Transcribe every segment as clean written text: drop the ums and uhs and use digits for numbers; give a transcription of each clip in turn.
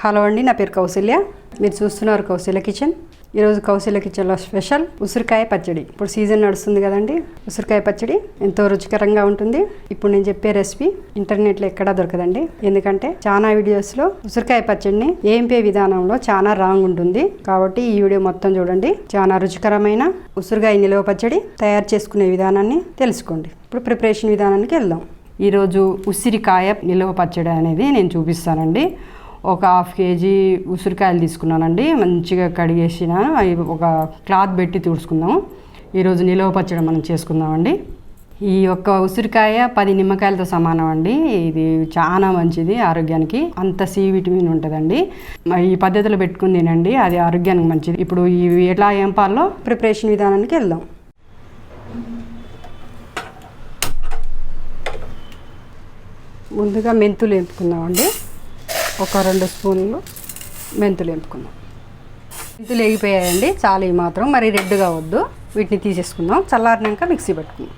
Hello అండి, నా పేరు కౌశల్య. మీరు చూస్తున్నారు కౌశల్య కిచెన్. ఈరోజు కౌశల్య కిచెన్లో స్పెషల్ ఉసిరికాయ పచ్చడి. ఇప్పుడు సీజన్ నడుస్తుంది కదండి. ఉసిరికాయ పచ్చడి ఎంతో రుచికరంగా ఉంటుంది. ఇప్పుడు నేను చెప్పే రెసిపీ ఇంటర్నెట్లో ఎక్కడా దొరకదండి. ఎందుకంటే చాలా వీడియోస్లో ఉసిరికాయ పచ్చడిని ఏంపే విధానంలో చాలా రాంగ్ ఉంటుంది. కాబట్టి ఈ వీడియో మొత్తం చూడండి. చాలా రుచికరమైన ఉసిరికాయ నిల్వ పచ్చడి తయారు చేసుకునే విధానాన్ని తెలుసుకోండి. ఇప్పుడు ప్రిపరేషన్ విధానానికి వెళ్దాం. ఈరోజు ఉసిరికాయ నిల్వ పచ్చడి అనేది నేను చూపిస్తానండి. ఒక 1/2 కేజీ ఉసిరికాయలు తీసుకున్నానండి. మంచిగా కడిగేసిన అవి ఒక క్లాత్ పెట్టి తుడుచుకుందాం. ఈరోజు నిల్వ పచ్చడి మనం చేసుకుందామండి. ఈ ఒక్క ఉసిరికాయ 10 నిమ్మకాయలతో సమానం అండి. ఇది చాలా మంచిది ఆరోగ్యానికి. అంత సి విటమిన్ ఉంటుందండి. ఈ పద్ధతిలో పెట్టుకుని తినండి, అది ఆరోగ్యానికి మంచిది. ఇప్పుడు ఇవి ఎట్లా ఏంపాలో ప్రిపరేషన్ విధానానికి వెళ్దాం. ముందుగా మెంతులు వేపుకుందామండి. ఒక 2 స్పూన్లు మెంతులు వేపుకుందాం. మెంతులు వేగిపోయాయండి, చాలా ఈ మాత్రం, మరి రెడ్గా వద్దు. వీటిని తీసేసుకుందాం. చల్లారినాక మిక్సీ పెట్టుకుందాం.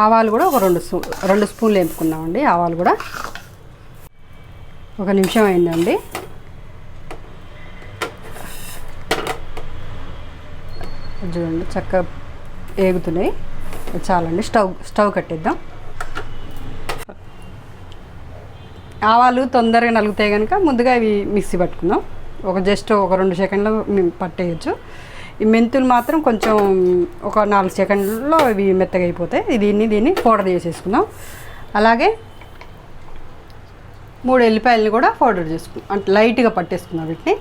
ఆవాలు కూడా ఒక 2 స్పూన్లు వేపుకుందామండి. ఆవాలు కూడా 1 నిమిషం అయిందండి. చూడండి చక్కగా వేగుతున్నాయి. చాలండి. స్టవ్ కట్టేద్దాం. ఆవాలు తొందరగా నలుగుతాయి కనుక ముందుగా ఇవి మిక్సీ పట్టుకుందాం. జస్ట్ ఒక 2 సెకండ్లో పట్టేయచ్చు. ఈ మెంతులు మాత్రం కొంచెం ఒక 4 సెకండ్లో ఇవి మెత్తగా అయిపోతాయి. దీన్ని పౌడర్ చేసేసుకుందాం. అలాగే 3 ఎల్లిపాయలని కూడా పౌడర్ చేసుకుందాం, అంటే లైట్గా పట్టేసుకుందాం. వీటిని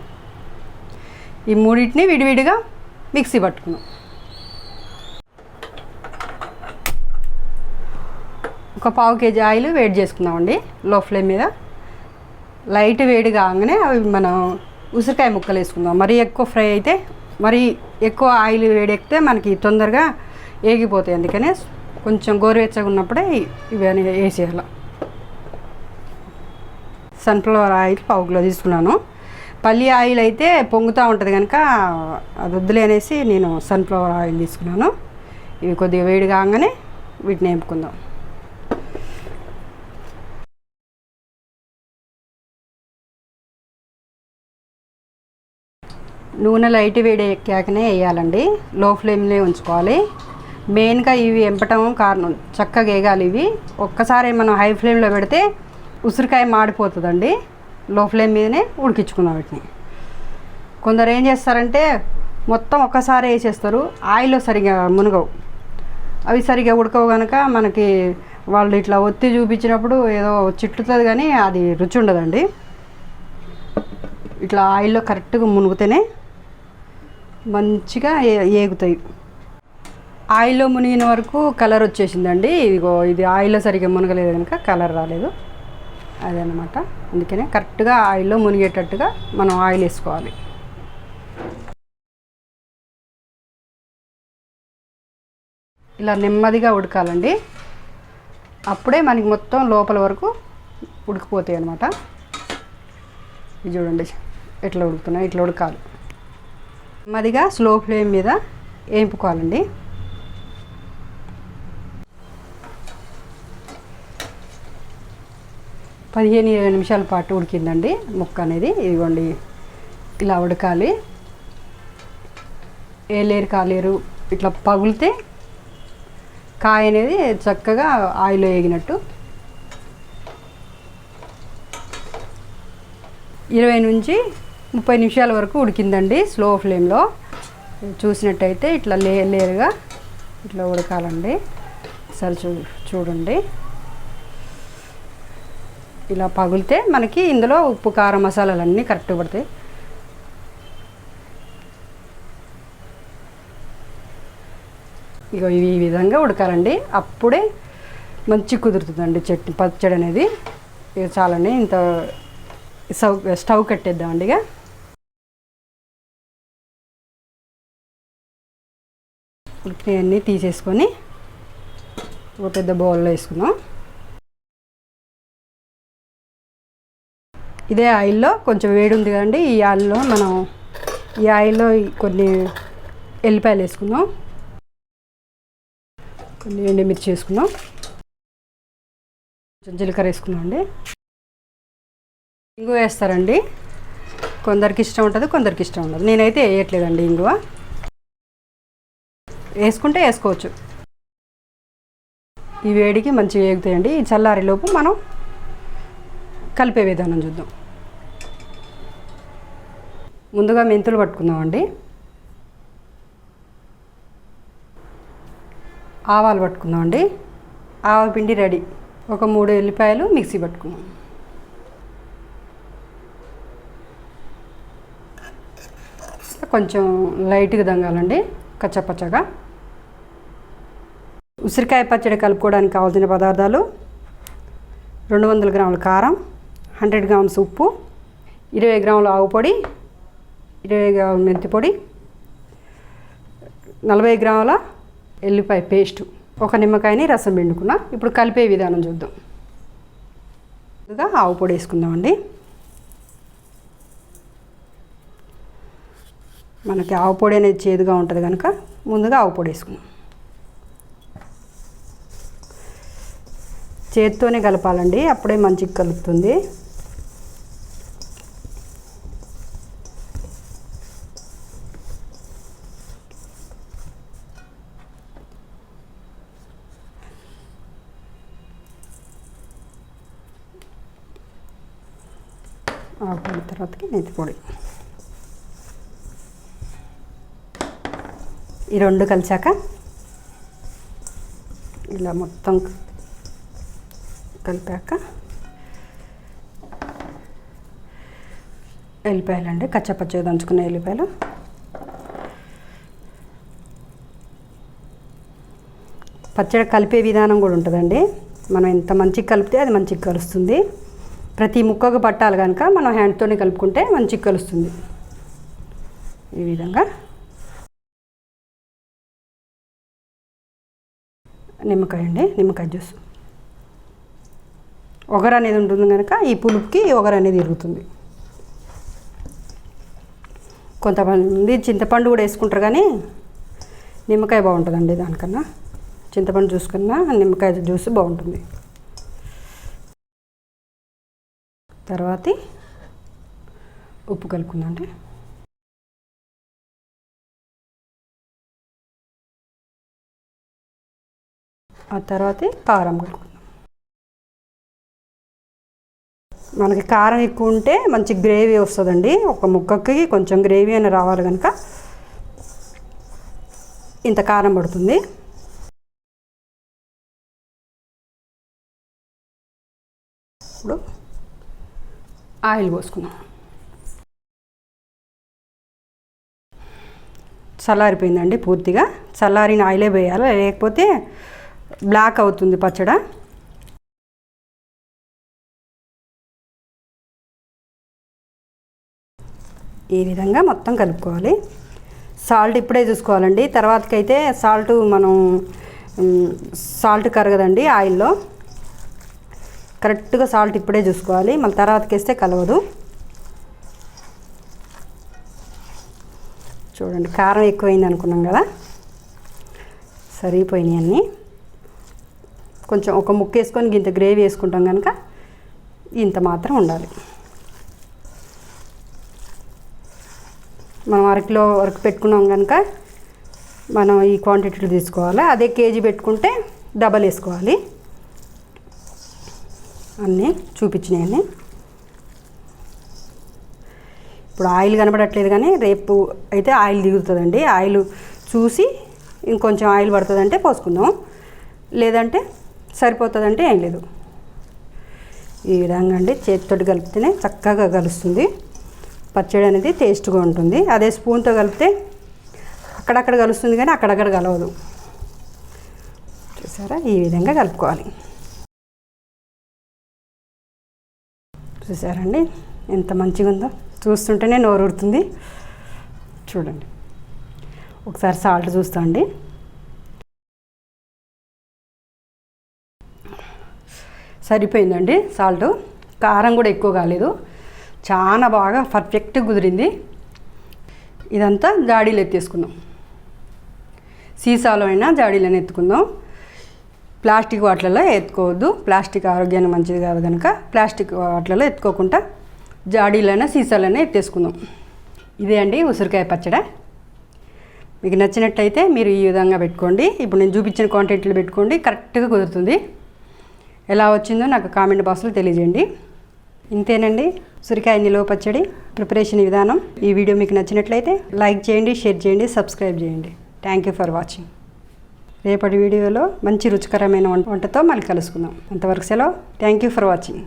ఈ మూడింటిని విడివిడిగా మిక్సీ పట్టుకుందాం. ఒక 1/2 కేజీ ఆయిల్ వేడి చేసుకుందామండి లో ఫ్లేమ్ మీద. లైట్ వేడి కాగానే అవి మనం ఉసిరికాయ ముక్కలు వేసుకుందాం. మరీ ఎక్కువ ఫ్రై అయితే, మరీ ఎక్కువ ఆయిల్ వేడి ఎక్కితే మనకి తొందరగా ఏగిపోతాయి. అందుకనే కొంచెం గోరువెచ్చగా ఉన్నప్పుడే ఇవన్నీ వేసేయాలి. సన్ఫ్లవర్ ఆయిల్ 1/2 కిలో తీసుకున్నాను. పల్లి ఆయిల్ అయితే పొంగుతూ ఉంటుంది కనుక అది వద్దులే అనేసి నేను సన్ఫ్లవర్ ఆయిల్ తీసుకున్నాను. ఇవి కొద్దిగా వేడి కాగానే వీటిని వేపుకుందాం. నూనె లైట్ వేడి ఎక్కాకనే వేయాలండి. లో ఫ్లేమ్లో ఉంచుకోవాలి. మెయిన్గా ఇవి ఎంపటం కారణం చక్కగా వేగాలి. ఇవి ఒక్కసారి మనం హై ఫ్లేమ్లో పెడితే ఉసిరికాయ మాడిపోతుందండి. లో ఫ్లేమ్ మీదనే ఉడికించుకుందాం వీటిని. కొందరు ఏం చేస్తారంటే మొత్తం ఒక్కసారి వేసేస్తారు, ఆయిల్లో సరిగా మునగవు. అవి సరిగా ఉడకవు కనుక మనకి వాళ్ళు ఇట్లా ఒత్తి చూపించినప్పుడు ఏదో చిట్టుతుంది కానీ అది రుచి ఉండదండి. ఇట్లా ఆయిల్లో కరెక్ట్గా మునుగుతేనే మంచిగా ఏగుతాయి. ఆయిల్లో మునిగిన వరకు కలర్ వచ్చేసిందండి. ఇదిగో ఇది ఆయిల్లో సరిగ్గా మునగలేదు కనుక కలర్ రాలేదు, అదనమాట. అందుకనే కరెక్ట్గా ఆయిల్లో మునిగేటట్టుగా మనం ఆయిల్ వేసుకోవాలి. ఇలా నెమ్మదిగా ఉడకాలండి. అప్పుడే మనకి మొత్తం లోపల వరకు ఉడికిపోతాయి అన్నమాట. ఇది చూడండి ఎట్లా ఉడుకుతున్నాయి. ఇట్లా ఉడకాలి. నెమ్మదిగా స్లో ఫ్లేమ్ మీద వేపుకోవాలండి. పదిహేను 20 నిమిషాల పాటు ఉడికిందండి ముక్క అనేది. ఇదిగోండి ఇలా ఉడకాలి. ఏలేరు కాలేరు ఇట్లా పగిలితే కాయ అనేది చక్కగా ఆయిల్లో వేగినట్టు. 20 నుంచి 30 నిమిషాల వరకు ఉడికిందండి స్లో ఫ్లేమ్లో. చూసినట్టయితే ఇట్లా లేరుగా ఇట్లా ఉడకాలండి. సరే చూడండి ఇలా పగిలితే మనకి ఇందులో ఉప్పు కారం మసాలాలన్నీ కరెక్ట్గా పడతాయి. ఇగో ఈ విధంగా ఉడకాలండి. అప్పుడే మంచి కుదురుతుందండి పచ్చడి అనేది. ఇక చాలండి. ఇంత స్టవ్ కట్టేద్దామండి. ఇక ఉడికినవన్నీ తీసేసుకొని ఒక పెద్ద బౌల్లో వేసుకుందాం. ఇదే ఆయిల్లో కొంచెం వేడి ఉంది కదండి. ఈ ఆయిల్లో కొన్ని ఎల్లిపాయలు వేసుకుందాం, కొన్ని ఎండుమిర్చి వేసుకుందాం, కొంచెం జీలకర్ర వేసుకుందాం అండి. ఇంగువ వేస్తారండి, కొందరికి ఇష్టం ఉంటుంది, కొందరికి ఇష్టం ఉండదు. నేనైతే వేయట్లేదండి ఇంగువ. వేసుకుంటే వేసుకోవచ్చు. ఈ వేడికి మంచిగా వేగుతాయండి. ఈ చల్లారేలోపు మనం కలిపే విధానం చూద్దాం. ముందుగా మెంతులు పట్టుకుందామండి. ఆవాలు పట్టుకుందామండి. ఆవాల పిండి రెడీ. ఒక 3 ఎల్లిపాయలు మిక్సీ పట్టుకుందాం. కొంచెం లైట్గా దంగాలండి, కచ్చపచ్చగా. ఉసిరికాయ పచ్చడి కలుపుకోవడానికి కావాల్సిన పదార్థాలు: 200 గ్రాముల కారం, 100 గ్రామ్స్ ఉప్పు, 20 గ్రాముల ఆవు పొడి, 20 గ్రాముల మెంతి పొడి, 40 గ్రాముల ఎల్లిపాయ పేస్టు, ఒక నిమ్మకాయని రసం పిండుకున్నా. ఇప్పుడు కలిపే విధానం చూద్దాం. ముందుగా ఆవు పొడి వేసుకుందామండి. మనకి ఆవు పొడి అనేది చేదుగా ఉంటుంది కనుక ముందుగా ఆవు పొడి వేసుకుందాం. చేతితోనే కలపాలండి, అప్పుడే మంచిగా కలుపుతుంది. ఆవు పొడి తర్వాతకి మెంతి పొడి. ఈ రెండు కలిసాక ఇలా మొత్తం కలిపాక ఎల్లిపాయలండి, కచ్చపచ్చగా దంచుకున్న ఎల్లిపాయలు. పచ్చడి కలిపే విధానం కూడా ఉంటుందండి. మనం ఎంత మంచిగా కలిపితే అది మంచిగా కలుస్తుంది. ప్రతి ముక్కకు పట్టాలి కనుక మనం హ్యాండ్తోనే కలుపుకుంటే మంచిగా కలుస్తుంది. ఈ విధంగా నిమ్మకాయ అండి, నిమ్మకాయ జ్యూస్. ఒగరు అనేది ఉంటుంది కనుక ఈ పులుపుకి ఒగరు అనేది ఇరుగుతుంది. కొంతమంది చింతపండు కూడా వేసుకుంటారు, కానీ నిమ్మకాయ బాగుంటుందండి. దానికన్నా చింతపండు జ్యూస్ కన్నా నిమ్మకాయ జ్యూస్ బాగుంటుంది. తర్వాత ఉప్పు కలుపుకుందండి. ఆ తర్వాత కారం కలుపుకుందాం. మనకి కారం ఎక్కువ ఉంటే మంచి గ్రేవీ వస్తుందండి. ఒక ముక్కకి కొంచెం గ్రేవీ అని రావాలి కనుక ఇంత కారం పడుతుంది. ఇప్పుడు ఆయిల్ పోసుకుందాం. చల్లారిపోయిందండి పూర్తిగా. చల్లారిన ఆయిలే వేయాలి, లేకపోతే బ్లాక్ అవుతుంది పచ్చడి. ఈ విధంగా మొత్తం కలుపుకోవాలి. సాల్ట్ ఇప్పుడే చూసుకోవాలండి. తర్వాతకైతే మనం సాల్ట్ కరగదండి ఆయిల్లో. కరెక్ట్గా సాల్ట్ ఇప్పుడే చూసుకోవాలి, మళ్ళీ తర్వాతకి వేస్తే కలవదు. చూడండి, కారం ఎక్కువైంది అనుకున్నాం కదా, సరిపోయినాయి అన్నీ. కొంచెం ఒక ముక్క వేసుకొని ఇంత గ్రేవీ వేసుకుంటాం కనుక ఇంత మాత్రం ఉండాలి. మనం 1 కిలో వరకు పెట్టుకున్నాం కనుక మనం ఈ క్వాంటిటీలో తీసుకోవాలి. అదే కేజీ పెట్టుకుంటే డబల్ వేసుకోవాలి. అన్నీ చూపించినాయన్నీ. ఇప్పుడు ఆయిల్ కనబడట్లేదు, కానీ రేపు అయితే ఆయిల్ దిగుతుందండి. ఆయిల్ చూసి ఇంకొంచెం ఆయిల్ పడుతుందంటే పోసుకుందాం, లేదంటే సరిపోతుందంటే ఏం లేదు. ఈ విధంగా అండి చేతితోటి కలిపితేనే చక్కగా కలుస్తుంది. పచ్చడి అనేది టేస్ట్గా ఉంటుంది. అదే స్పూన్తో కలిపితే అక్కడక్కడ కలుస్తుంది, కానీ అక్కడక్కడ కలవదు. చూసారా, ఈ విధంగా కలుపుకోవాలి. చూసారండి ఎంత మంచిగా ఉందో, చూస్తుంటేనే నోరు ఊరుతుంది. చూడండి, ఒకసారి సాల్ట్ చూస్తా అండి. సరిపోయిందండి సాల్ట్. కారం కూడా ఎక్కువ కాలేదు, చాలా బాగా పర్ఫెక్ట్గా కుదిరింది. ఇదంతా జాడీలు ఎత్తేసుకుందాం. సీసాలో అయినా జాడీలను ఎత్తుకుందాం. ప్లాస్టిక్ వాటిలలో ఎత్తుకోవద్దు, ప్లాస్టిక్ ఆరోగ్యానికి మంచిది కాదు కనుక ప్లాస్టిక్ వాటిలలో ఎత్తుకోకుండా జాడీలైనా సీసాలైనా ఎత్తేసుకుందాం. ఇదే అండి ఉసిరికాయ పచ్చడి. మీకు నచ్చినట్టయితే మీరు ఈ విధంగా పెట్టుకోండి. ఇప్పుడు నేను చూపించిన క్వాంటిటీలో పెట్టుకోండి, కరెక్ట్గా కుదురుతుంది. ఎలా వచ్చిందో నాకు కామెంట్ బాక్స్లో తెలియజేయండి. ఇంతేనండి ఉసిరికాయ నిలువ పచ్చడి ప్రిపరేషన్ విధానం. ఈ వీడియో మీకు నచ్చినట్లయితే లైక్ చేయండి, షేర్ చేయండి, సబ్స్క్రైబ్ చేయండి. Thank you for watching. రేపటి వీడియోలో మంచి రుచికరమైన వంటతో మళ్ళీ కలుసుకుందాం. అంతవరకు సెలవు. Thank you for watching.